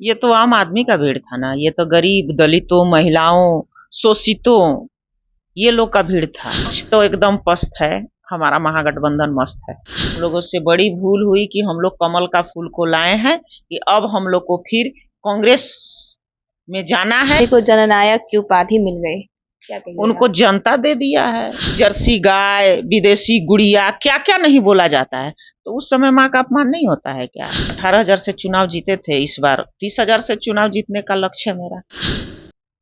ये तो आम आदमी का भीड़ था ना। ये तो गरीब, दलितों, महिलाओं, शोषितों, ये लोग का भीड़ था। तो एकदम पस्त है। हमारा महागठबंधन मस्त है। हम लोगों से बड़ी भूल हुई कि हम लोग कमल का फूल को लाए हैं कि अब हम लोग को फिर कांग्रेस में जाना है। को जननायक की उपाधि मिल गई, क्या कहिएगा? उनको जनता दे दिया है। जर्सी गाय, विदेशी गुड़िया, क्या क्या नहीं बोला जाता है। तो उस समय माँ का अपमान नहीं होता है क्या? 18,000 से चुनाव जीते थे, इस बार 30,000 से चुनाव जीतने का लक्ष्य है मेरा।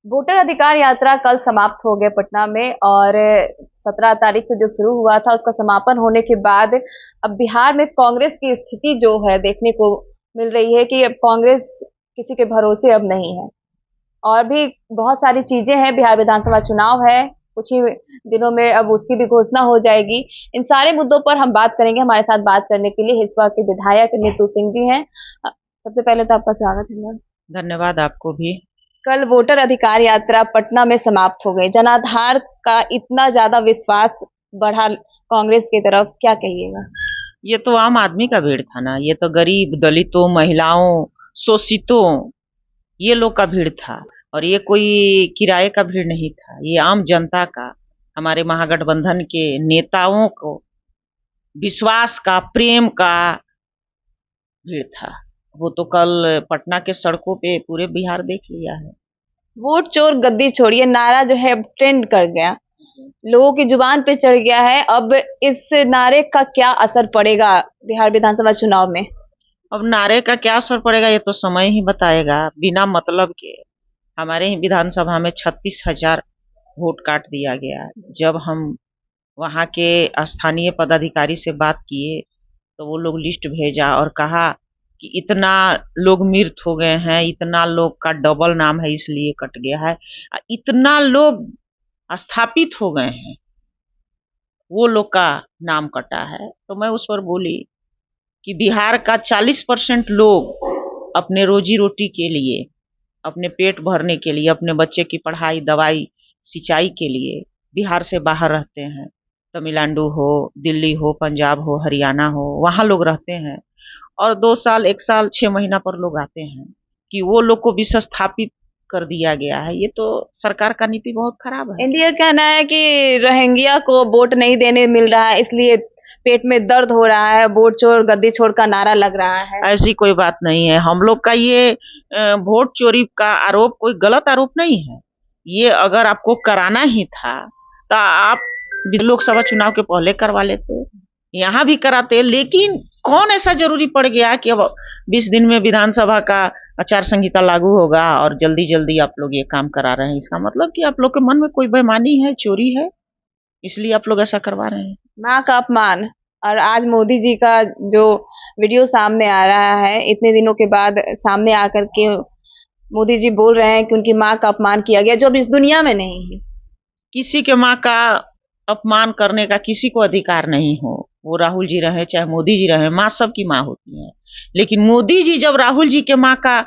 वोटर अधिकार यात्रा कल समाप्त हो गए पटना में, और 17 तारीख से जो शुरू हुआ था उसका समापन होने के बाद अब बिहार में कांग्रेस की स्थिति जो है देखने को मिल रही है कि अब कांग्रेस किसी के भरोसे अब नहीं है। और भी बहुत सारी चीजें हैं, बिहार विधानसभा चुनाव है, कुछ ही दिनों में अब उसकी भी घोषणा हो जाएगी। इन सारे मुद्दों पर हम बात करेंगे। हमारे साथ बात करने के लिए हिसुआ के विधायक नीतू सिंह जी हैं। सबसे पहले तो आपका स्वागत है मैम। धन्यवाद आपको भी। कल वोटर अधिकार यात्रा पटना में समाप्त हो गई। जनाधार का इतना ज्यादा विश्वास बढ़ा कांग्रेस की तरफ, क्या कहिएगा? ये तो आम आदमी का भीड़ था ना। ये तो गरीब, दलितों, महिलाओं, शोषितों, ये लोग का भीड़ था। और ये कोई किराए का भीड़ नहीं था। ये आम जनता का, हमारे महागठबंधन के नेताओं को विश्वास का, प्रेम का भीड़ था। वो तो कल पटना के सड़कों पे पूरे बिहार देख लिया है। वोट चोर गद्दी छोड़, ये नारा जो है ट्रेंड कर गया, लोगों की जुबान पे चढ़ गया है। अब इस नारे का क्या असर पड़ेगा बिहार विधानसभा चुनाव में? अब नारे का क्या असर पड़ेगा ये तो समय ही बताएगा। बिना मतलब के हमारे ही विधानसभा में 36,000 वोट काट दिया गया। जब हम वहाँ के स्थानीय पदाधिकारी से बात किए तो वो लोग लिस्ट भेजा और कहा कि इतना लोग मृत हो गए हैं, इतना लोग का डबल नाम है इसलिए कट गया है, इतना लोग स्थापित हो गए हैं, वो लोग का नाम कटा है। तो मैं उस पर बोली कि बिहार का 40% लोग अपने रोजी रोटी के लिए, अपने पेट भरने के लिए, अपने बच्चे की पढ़ाई, दवाई, सिंचाई के लिए बिहार से बाहर रहते हैं। तमिलनाडु हो, दिल्ली हो, पंजाब हो, हरियाणा हो, वहाँ लोग रहते हैं। और 2 साल, 1 साल, 6 महीना पर लोग आते हैं कि वो लोग को विस्थापित कर दिया गया है। ये तो सरकार का नीति बहुत खराब है। इंडिया का कहना है कि रोहिंग्या को वोट नहीं देने मिल रहा है, इसलिए पेट में दर्द हो रहा है, वोट चोर गद्दी छोड़ का नारा लग रहा है। ऐसी कोई बात नहीं है। हम लोग का ये वोट चोरी का आरोप कोई गलत आरोप नहीं है। ये अगर आपको कराना ही था तो आप लोकसभा चुनाव के पहले करवा लेते, यहाँ भी कराते। लेकिन कौन ऐसा जरूरी पड़ गया कि अब 20 दिन में विधानसभा का आचार संहिता लागू होगा और जल्दी जल्दी आप लोग ये काम करा रहे हैं? इसका मतलब कि आप लोग के मन में कोई बेईमानी है, चोरी है, इसलिए आप लोग ऐसा करवा रहे हैं। माँ का अपमान, और आज मोदी जी का जो वीडियो सामने आ रहा है, इतने दिनों के बाद सामने आकर के मोदी जी बोल रहे हैं कि उनकी माँ का अपमान किया गया, जो अब इस दुनिया में नहीं है। किसी के माँ का अपमान करने का किसी को अधिकार नहीं हो। वो राहुल जी रहे चाहे मोदी जी रहे, माँ सबकी माँ होती है। लेकिन मोदी जी जब राहुल जी के माँ का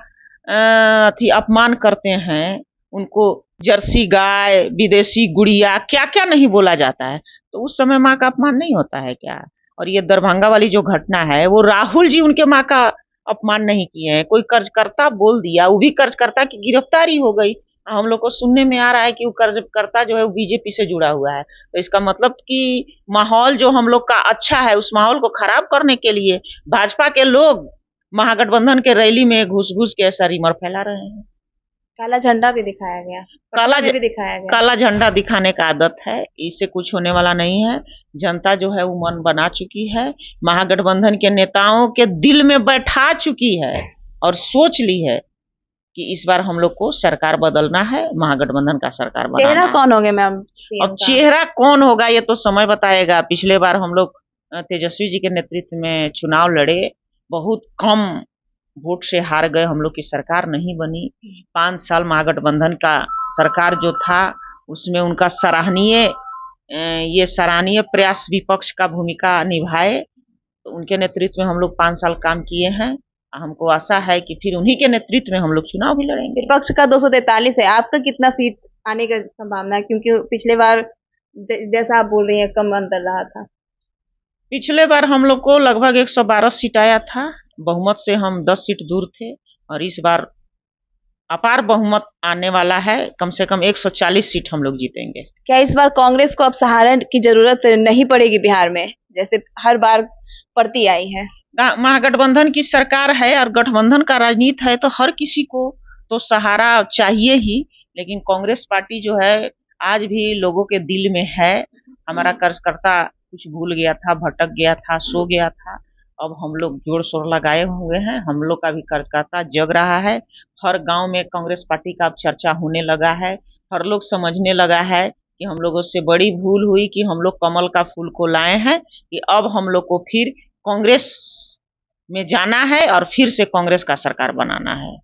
अपमान करते हैं, उनको जर्सी गाय, विदेशी गुड़िया, क्या क्या नहीं बोला जाता है, तो उस समय माँ का अपमान नहीं होता है क्या? और ये दरभंगा वाली जो घटना है, वो राहुल जी उनके माँ का अपमान नहीं किए हैं। कोई कर्जकर्ता बोल दिया, वो भी कर्जकर्ता की गिरफ्तारी हो गई। हम लोग को सुनने में आ रहा है कि वो कर्जकर्ता जो है वो बीजेपी से जुड़ा हुआ है। तो इसका मतलब कि माहौल जो हम लोग का अच्छा है, उस माहौल को खराब करने के लिए भाजपा के लोग महागठबंधन के रैली में घुस घुस के ऐसा रिमर फैला रहे हैं। काला झंडा भी दिखाया गया, भी दिखाया गया। काला झंडा दिखाने का आदत है, इससे कुछ होने वाला नहीं है। जनता जो है वो मन बना चुकी है, महागठबंधन के नेताओं के दिल में बैठा चुकी है और सोच ली है कि इस बार हम लोग को सरकार बदलना है, महागठबंधन का सरकार बनाना है। चेहरा कौन होगा मैम? अब चेहरा कौन होगा ये तो समय बताएगा। पिछले बार हम लोग तेजस्वी जी के नेतृत्व में चुनाव लड़े, बहुत कम वोट से हार गए, हम लोग की सरकार नहीं बनी। 5 साल महागठबंधन का सरकार जो था उसमें उनका सराहनीय प्रयास विपक्ष का भूमिका निभाए। तो उनके नेतृत्व में हम लोग 5 साल काम किए हैं। हमको आशा है कि फिर उन्हीं के नेतृत्व में हम लोग चुनाव भी लड़ेंगे। विपक्ष का 243 है, आपका कितना सीट आने का संभावना है? क्योंकि पिछले बार जैसा आप बोल रही हैं कम अंतर रहा था। पिछले बार हम लोग को लगभग 112 सीट आया था, बहुमत से हम 10 सीट दूर थे। और इस बार अपार बहुमत आने वाला है। कम से कम 140 सीट हम लोग जीतेंगे। क्या इस बार कांग्रेस को अब सहारा की जरूरत नहीं पड़ेगी बिहार में, जैसे हर बार पड़ती आई है? महागठबंधन की सरकार है और गठबंधन का राजनीति है, तो हर किसी को तो सहारा चाहिए ही। लेकिन कांग्रेस पार्टी जो है आज भी लोगों के दिल में है। हमारा कार्यकर्ता कुछ भूल गया था, भटक गया था, सो गया था। अब हम लोग जोर शोर लगाए हुए हैं। हम लोग का भी कार्यकर्ता जग रहा है। हर गांव में कांग्रेस पार्टी का अब चर्चा होने लगा है। हर लोग समझने लगा है कि हम लोगों से बड़ी भूल हुई कि हम लोग कमल का फूल को लाए हैं, कि अब हम लोग को फिर कांग्रेस में जाना है और फिर से कांग्रेस का सरकार बनाना है।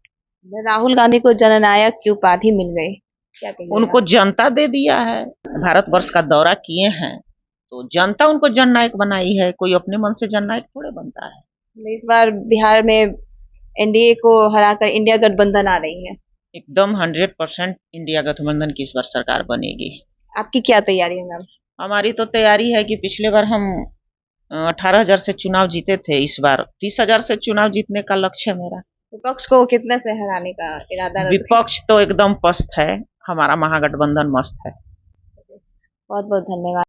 राहुल गांधी को जननायक की उपाधि मिल गई, क्या कहिएगा? उनको जनता दे दिया है। भारतवर्ष का दौरा किए हैं तो जनता उनको जननायक बनाई है। कोई अपने मन से जननायक थोड़े बनता है। इस बार बिहार में एनडीए को हराकर इंडिया गठबंधन आ रही है। एकदम 100% इंडिया गठबंधन की इस बार सरकार बनेगी। आपकी क्या तैयारी है मैम? हमारी तो तैयारी है कि पिछले बार हम 18,000 से चुनाव जीते थे। इस बार 30,000 से चुनाव जीतने का लक्ष्य है मेरा। विपक्ष को कितने से हराने का इरादा? विपक्ष तो एकदम पस्त है, हमारा महागठबंधन मस्त है। बहुत बहुत धन्यवाद।